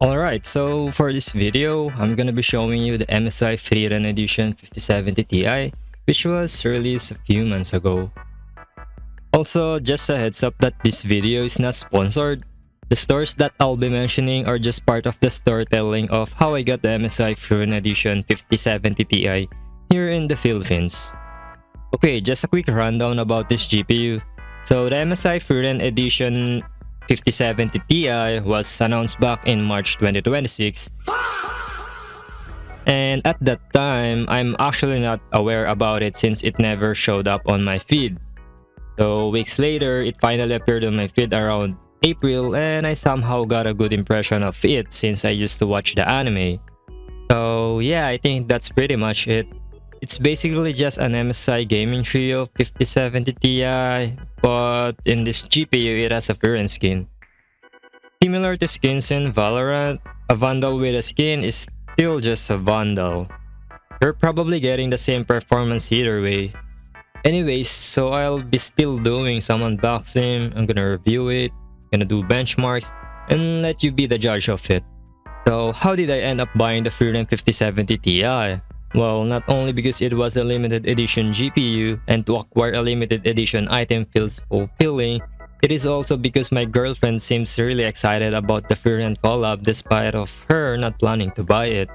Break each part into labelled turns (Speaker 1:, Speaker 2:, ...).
Speaker 1: Alright, so for this video, I'm gonna be showing you the MSI Frieren Edition 5070 Ti, which was released a few months ago. Also, just a heads up that this video is not sponsored. The stores that I'll be mentioning are just part of the storytelling of how I got the MSI Frieren Edition 5070 Ti here in the Philippines. Okay, just a quick rundown about this GPU. So the MSI Frieren Edition 5070 Ti was announced back in March 2026. And at that time, I'm actually not aware about it since it never showed up on my feed. So weeks later, it finally appeared on my feed around April and I somehow got a good impression of it since I used to watch the anime. So yeah, I think that's pretty much it. It's basically just an MSI gaming trio 5070 Ti, but in this GPU it has a Frieren skin. Similar to skins in Valorant, a Vandal with a skin is still just a Vandal. You're probably getting the same performance either way. Anyways, so I'll be still doing some unboxing, I'm gonna review it, gonna do benchmarks, and let you be the judge of it. So how did I end up buying the Frieren 5070 Ti? Well, not only because it was a limited edition GPU and to acquire a limited edition item feels fulfilling, it is also because my girlfriend seems really excited about the Frieren collab despite of her not planning to buy it.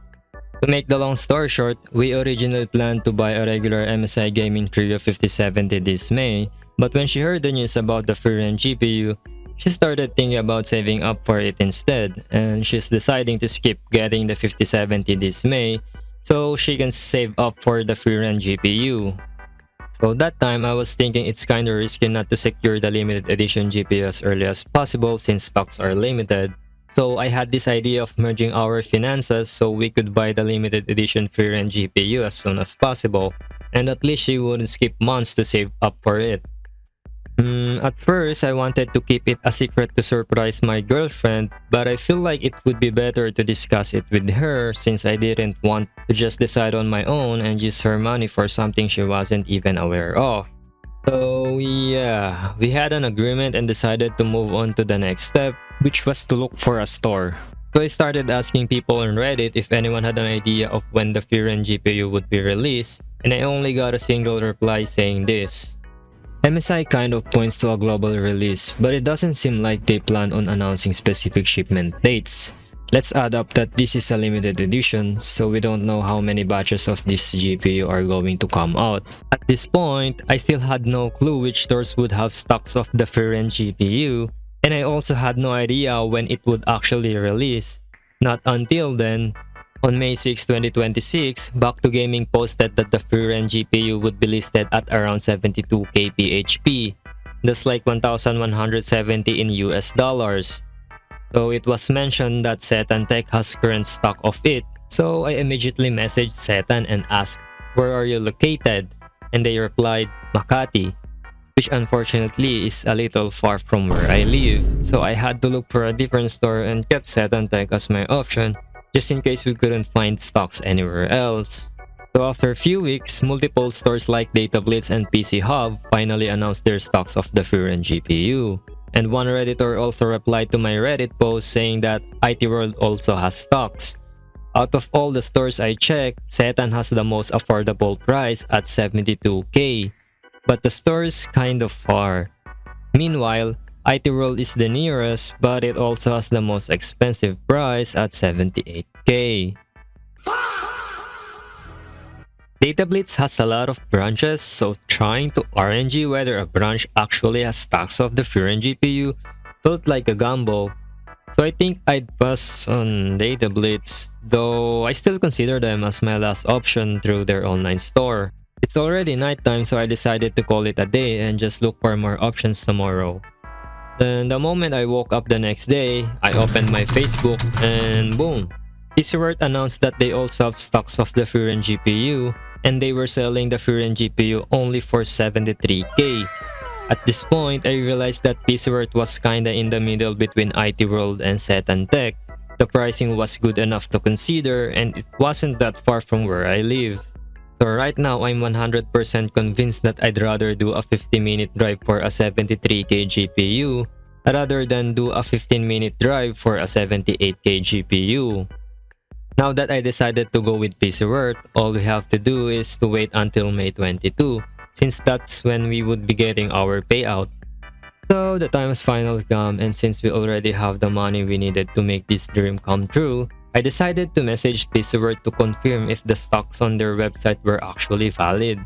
Speaker 1: To make the long story short, we originally planned to buy a regular MSI Gaming Trio 5070 this May, but when she heard the news about the Frieren GPU, she started thinking about saving up for it instead, and she's deciding to skip getting the 5070 this May so she can save up for the Frieren GPU. So that time I was thinking it's kinda risky not to secure the limited edition GPU as early as possible since stocks are limited. So I had this idea of merging our finances so we could buy the limited edition Frieren GPU as soon as possible, and at least she wouldn't skip months to save up for it. At first, I wanted to keep it a secret to surprise my girlfriend, but I feel like it would be better to discuss it with her since I didn't want to just decide on my own and use her money for something she wasn't even aware of. So yeah, we had an agreement and decided to move on to the next step, which was to look for a store. So I started asking people on Reddit if anyone had an idea of when the Frieren GPU would be released, and I only got a single reply saying this. MSI kind of points to a global release, but it doesn't seem like they plan on announcing specific shipment dates. Let's add up that this is a limited edition, so we don't know how many batches of this GPU are going to come out. At this point, I still had no clue which stores would have stocks of the Frieren GPU, and I also had no idea when it would actually release. Not until then, on May 6, 2026, Back to Gaming posted that the Frieren GPU would be listed at around 72k PHP. That's like 1,170 in US dollars. So it was mentioned that Setan Tech has current stock of it, so I immediately messaged Setan and asked, "Where are you located?" And they replied, "Makati," which unfortunately is a little far from where I live, so I had to look for a different store and kept Setan Tech as my option, just in case we couldn't find stocks anywhere else. So after a few weeks, multiple stores like TLOZ and PC Hub finally announced their stocks of the Frieren GPU. And one Redditor also replied to my Reddit post saying that IT World also has stocks. Out of all the stores I checked, Setan has the most affordable price at 72k, but the store is kind of far. Meanwhile, IT World is the nearest, but it also has the most expensive price at 78k. TLOZ has a lot of branches, so trying to RNG whether a branch actually has stocks of the Frieren GPU felt like a gamble. So I think I'd pass on TLOZ, though I still consider them as my last option through their online store. It's already nighttime, so I decided to call it a day and just look for more options tomorrow. Then the moment I woke up the next day, I opened my Facebook and boom! Pcworld announced that they also have stocks of the Frieren GPU and they were selling the Frieren GPU only for 73k. At this point, I realized that Pcworld was kinda in the middle between IT World and Setan Tech. The pricing was good enough to consider and it wasn't that far from where I live. So right now, I'm 100% convinced that I'd rather do a 50-minute drive for a 73k GPU rather than do a 15-minute drive for a 78K GPU. Now that I decided to go with PC Worth, all we have to do is to wait until May 22, since that's when we would be getting our payout. So the time has finally come, and since we already have the money we needed to make this dream come true, I decided to message Pizzaworth to confirm if the stocks on their website were actually valid.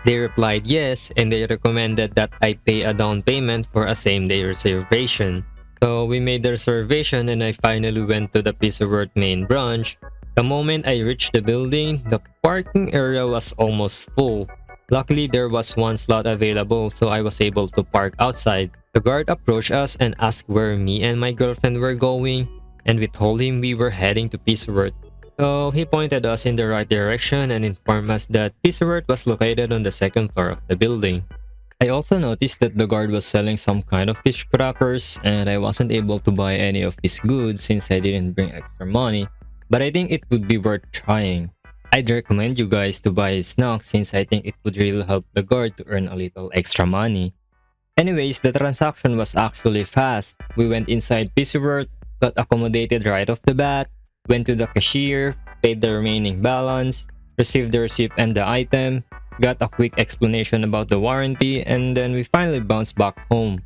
Speaker 1: They replied yes, and they recommended that I pay a down payment for a same-day reservation. So we made the reservation and I finally went to the Pizzaworth main branch. The moment I reached the building, the parking area was almost full. Luckily, there was one slot available, so I was able to park outside. The guard approached us and asked where me and my girlfriend were going, and we told him we were heading to Peaceworth. So he pointed us in the right direction and informed us that Peaceworth was located on the second floor of the building. I also noticed that the guard was selling some kind of fish crackers, and I wasn't able to buy any of his goods since I didn't bring extra money, but I think it would be worth trying. I'd recommend you guys to buy his snack since I think it would really help the guard to earn a little extra money. Anyways, the transaction was actually fast. We went inside Peaceworth, got accommodated right off the bat, went to the cashier, paid the remaining balance, received the receipt and the item, got a quick explanation about the warranty, and then we finally bounced back home.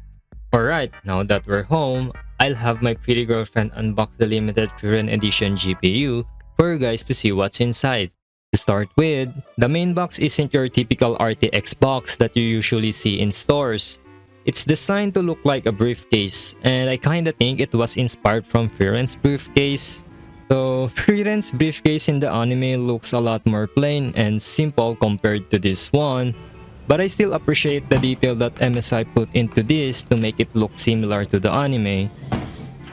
Speaker 1: Alright, now that we're home, I'll have my pretty girlfriend unbox the limited Frieren Edition GPU for you guys to see what's inside. To start with, the main box isn't your typical RTX box that you usually see in stores. It's designed to look like a briefcase, and I kinda think it was inspired from Frieren's briefcase. So, Frieren's briefcase in the anime looks a lot more plain and simple compared to this one, but I still appreciate the detail that MSI put into this to make it look similar to the anime.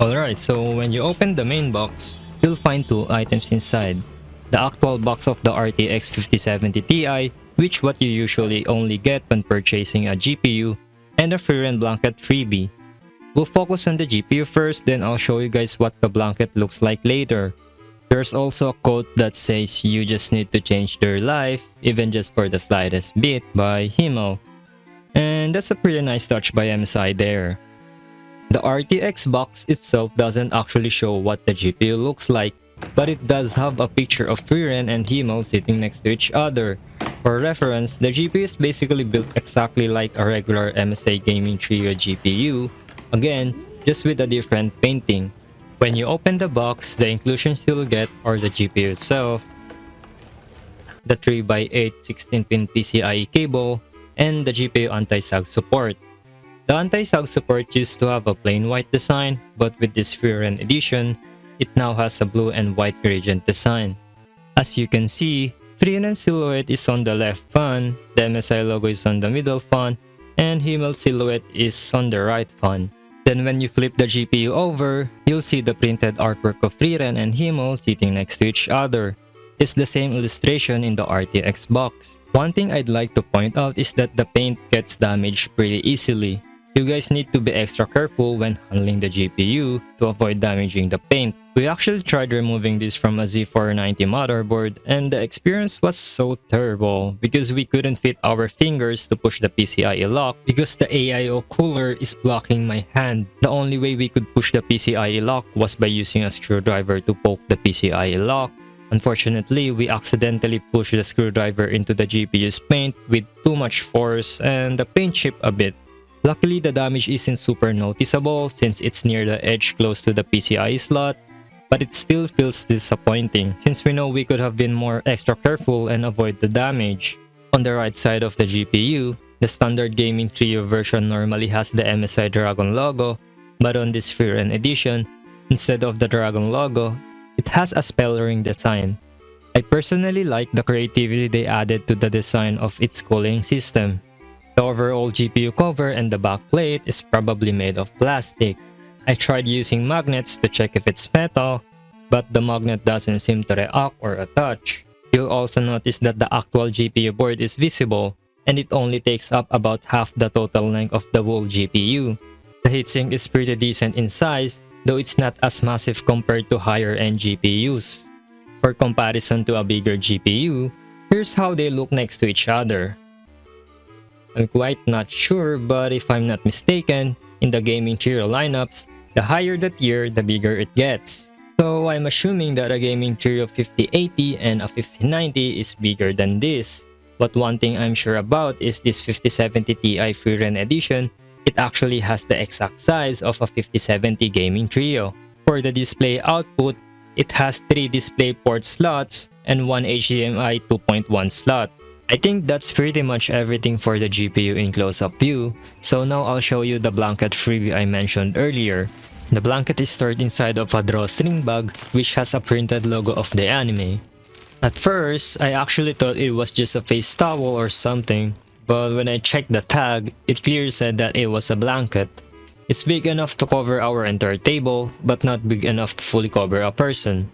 Speaker 1: Alright, so when you open the main box, you'll find two items inside. The actual box of the RTX 5070 Ti, which what you usually only get when purchasing a GPU, and a Frieren blanket freebie. We'll focus on the GPU first, then I'll show you guys what the blanket looks like later. There's also a quote that says you just need to change their life, even just for the slightest bit, by Himmel. And that's a pretty nice touch by MSI there. The RTX box itself doesn't actually show what the GPU looks like, but it does have a picture of Frieren and Himmel sitting next to each other. For reference, the GPU is basically built exactly like a regular MSI Gaming Trio GPU, again, just with a different painting. When you open the box, the inclusions you'll get are the GPU itself, the 3x8 16-pin PCIe cable, and the GPU anti-sag support. The anti-sag support used to have a plain white design, but with this Frieren edition, it now has a blue and white gradient design. As you can see, Frieren's silhouette is on the left fan, the MSI logo is on the middle fan, and Himmel's silhouette is on the right fan. Then when you flip the GPU over, you'll see the printed artwork of Frieren and Himmel sitting next to each other. It's the same illustration in the RTX box. One thing I'd like to point out is that the paint gets damaged pretty easily. You guys need to be extra careful when handling the GPU to avoid damaging the paint. We actually tried removing this from a Z490 motherboard and the experience was so terrible because we couldn't fit our fingers to push the PCIe lock because the AIO cooler is blocking my hand. The only way we could push the PCIe lock was by using a screwdriver to poke the PCIe lock. Unfortunately, we accidentally pushed the screwdriver into the GPU's paint with too much force and the paint chipped a bit. Luckily, the damage isn't super noticeable since it's near the edge close to the PCIe slot, but it still feels disappointing since we know we could have been more extra careful and avoid the damage. On the right side of the GPU, the standard Gaming Trio version normally has the MSI Dragon logo, but on this Frieren edition, instead of the Dragon logo, it has a spell ring design. I personally like the creativity they added to the design of its cooling system. The overall GPU cover and the backplate is probably made of plastic. I tried using magnets to check if it's metal, but the magnet doesn't seem to react or attach. You'll also notice that the actual GPU board is visible, and it only takes up about half the total length of the whole GPU. The heatsink is pretty decent in size, though it's not as massive compared to higher-end GPUs. For comparison to a bigger GPU, here's how they look next to each other. I'm quite not sure, but if I'm not mistaken, in the gaming trio lineups, the higher the tier, the bigger it gets. So I'm assuming that a gaming trio 5080 and a 5090 is bigger than this. But one thing I'm sure about is this 5070 Ti Frieren Edition, it actually has the exact size of a 5070 gaming trio. For the display output, it has 3 display port slots and 1 HDMI 2.1 slot. I think that's pretty much everything for the GPU in close-up view, so now I'll show you the blanket freebie I mentioned earlier. The blanket is stored inside of a drawstring bag which has a printed logo of the anime. At first, I actually thought it was just a face towel or something, but when I checked the tag, it clearly said that it was a blanket. It's big enough to cover our entire table, but not big enough to fully cover a person.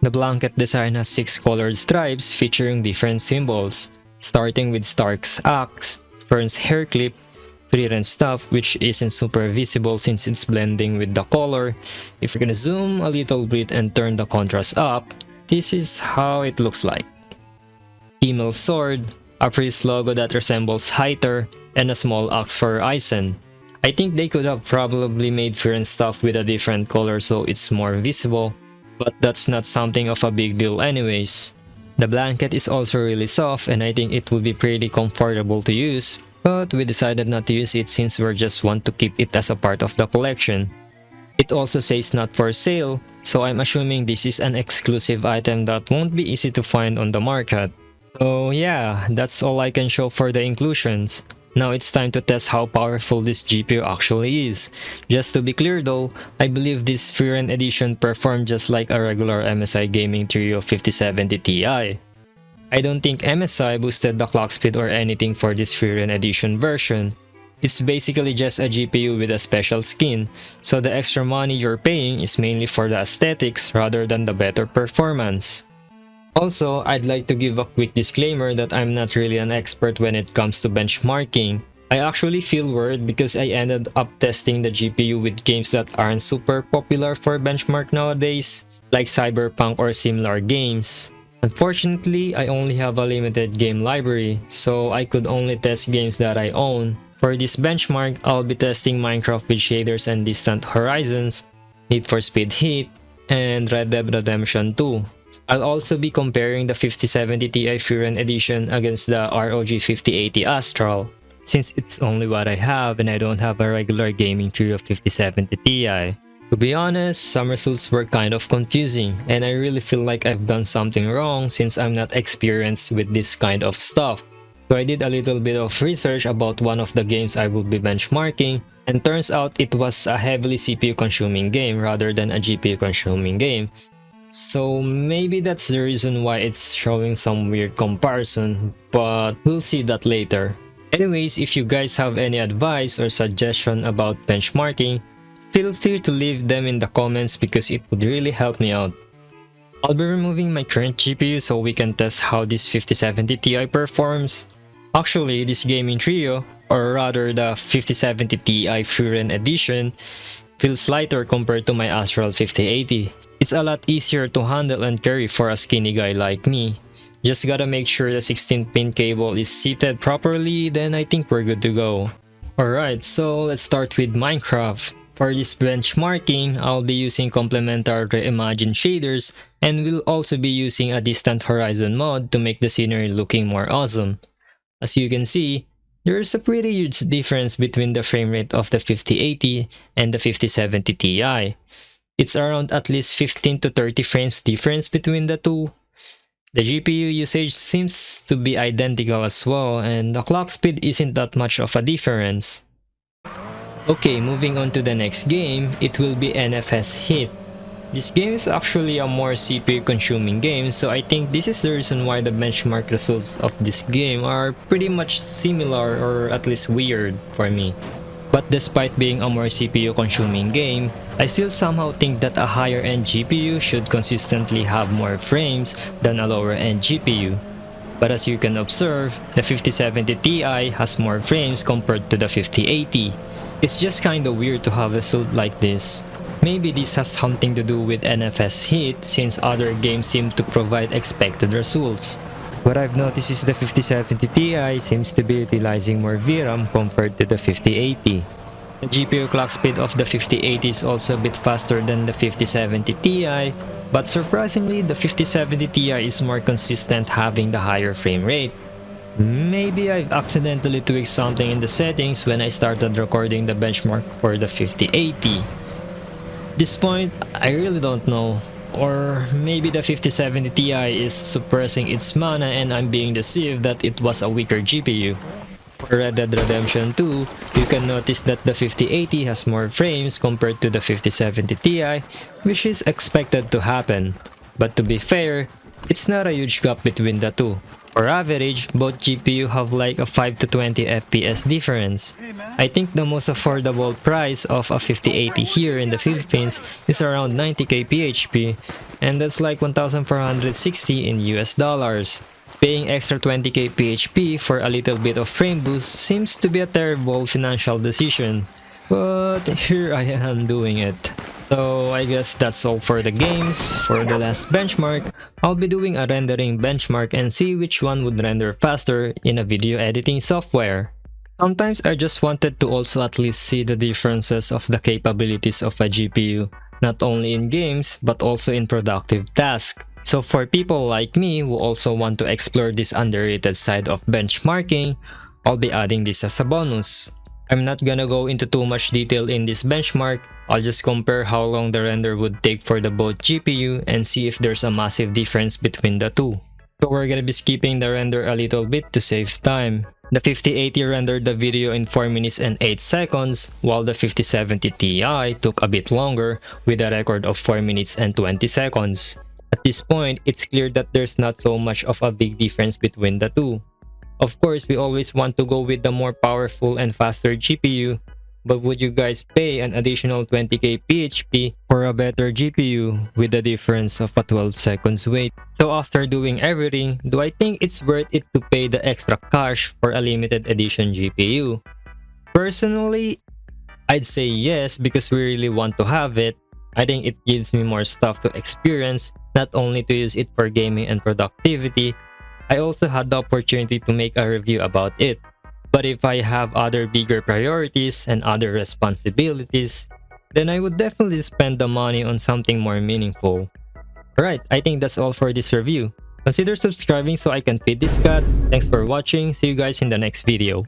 Speaker 1: The blanket design has 6 colored stripes featuring different symbols, starting with Stark's axe, Fern's hair clip, Frieren's stuff which isn't super visible since it's blending with the color. If you're gonna zoom a little bit and turn the contrast up, this is how it looks like. Emel's sword, a priest logo that resembles Hyter, and a small axe for Eisen. I think they could have probably made Frieren's stuff with a different color so it's more visible, but that's not something of a big deal anyways. The blanket is also really soft and I think it will be pretty comfortable to use, but we decided not to use it since we just want to keep it as a part of the collection. It also says not for sale, so I'm assuming this is an exclusive item that won't be easy to find on the market. So yeah, that's all I can show for the inclusions. Now it's time to test how powerful this GPU actually is. Just to be clear though, I believe this Frieren Edition performed just like a regular MSI gaming trio 5070 Ti. I don't think MSI boosted the clock speed or anything for this Frieren Edition version. It's basically just a GPU with a special skin, so the extra money you're paying is mainly for the aesthetics rather than the better performance. Also, I'd like to give a quick disclaimer that I'm not really an expert when it comes to benchmarking. I actually feel worried because I ended up testing the GPU with games that aren't super popular for benchmark nowadays, like Cyberpunk or similar games. Unfortunately, I only have a limited game library, so I could only test games that I own. For this benchmark, I'll be testing Minecraft with shaders and Distant Horizons, Need for Speed Heat, and Red Dead Redemption 2. I'll also be comparing the 5070 Ti Frieren Edition against the ROG 5080 Astral, since it's only what I have and I don't have a regular gaming trio 5070 Ti. To be honest, some results were kind of confusing and I really feel like I've done something wrong since I'm not experienced with this kind of stuff. So I did a little bit of research about one of the games I will be benchmarking, and turns out it was a heavily CPU consuming game rather than a GPU consuming game. So maybe that's the reason why it's showing some weird comparison, but we'll see that later. Anyways, if you guys have any advice or suggestion about benchmarking, feel free to leave them in the comments because it would really help me out. I'll be removing my current GPU so we can test how this 5070 Ti performs. Actually, this gaming trio, or rather the 5070 Ti Frieren Edition, feels lighter compared to my Astral 5080. It's a lot easier to handle and carry for a skinny guy like me. Just gotta make sure the 16-pin cable is seated properly, then I think we're good to go. Alright, so let's start with Minecraft. For this benchmarking, I'll be using complementary reimagined shaders and will also be using a Distant Horizon mod to make the scenery looking more awesome. As you can see, there's a pretty huge difference between the frame rate of the 5080 and the 5070 Ti. It's around at least 15 to 30 frames difference between the two. The GPU usage seems to be identical as well, and the clock speed isn't that much of a difference. Okay, moving on to the next game, it will be NFS Hit. This game is actually a more CPU consuming game, so I think this is the reason why the benchmark results of this game are pretty much similar or at least weird for me. But despite being a more CPU consuming game, I still somehow think that a higher end GPU should consistently have more frames than a lower end GPU. But as you can observe, the 5070 Ti has more frames compared to the 5080. It's just kinda weird to have a result like this. Maybe this has something to do with NFS Hit since other games seem to provide expected results. What I've noticed is the 5070 Ti seems to be utilizing more VRAM compared to the 5080. The GPU clock speed of the 5080 is also a bit faster than the 5070 Ti, but surprisingly, the 5070 Ti is more consistent, having the higher frame rate. Maybe I accidentally tweaked something in the settings when I started recording the benchmark for the 5080. At this point, I really don't know. Or maybe the 5070 Ti is suppressing its mana and I'm being deceived that it was a weaker GPU. For Red Dead Redemption 2, you can notice that the 5080 has more frames compared to the 5070 Ti, which is expected to happen. But to be fair, it's not a huge gap between the two. For average, both GPU have like a 5 to 20 FPS difference. I think the most affordable price of a 5080 here in the Philippines is around 90k PHP, and that's like 1,460 in US dollars. Paying extra 20k PHP for a little bit of frame boost seems to be a terrible financial decision, but here I am doing it. So I guess that's all for the games. For the last benchmark, I'll be doing a rendering benchmark and see which one would render faster in a video editing software. Sometimes I just wanted to also at least see the differences of the capabilities of a GPU, not only in games but also in productive tasks. So for people like me who also want to explore this underrated side of benchmarking, I'll be adding this as a bonus. I'm not gonna go into too much detail in this benchmark. I'll just compare how long the render would take for the both GPU and see if there's a massive difference between the two. So we're gonna be skipping the render a little bit to save time. The 5080 rendered the video in 4 minutes and 8 seconds, while the 5070 Ti took a bit longer with a record of 4 minutes and 20 seconds. At this point, it's clear that there's not so much of a big difference between the two. Of course, we always want to go with the more powerful and faster GPU, but would you guys pay an additional 20k PHP for a better GPU with the difference of a 12 seconds wait? So after doing everything, do I think it's worth it to pay the extra cash for a limited edition GPU? Personally, I'd say yes because we really want to have it. I think it gives me more stuff to experience, not only to use it for gaming and productivity. I also had the opportunity to make a review about it. But if I have other bigger priorities and other responsibilities, then I would definitely spend the money on something more meaningful. Alright, I think that's all for this review. Consider subscribing so I can feed this cat. Thanks for watching. See you guys in the next video.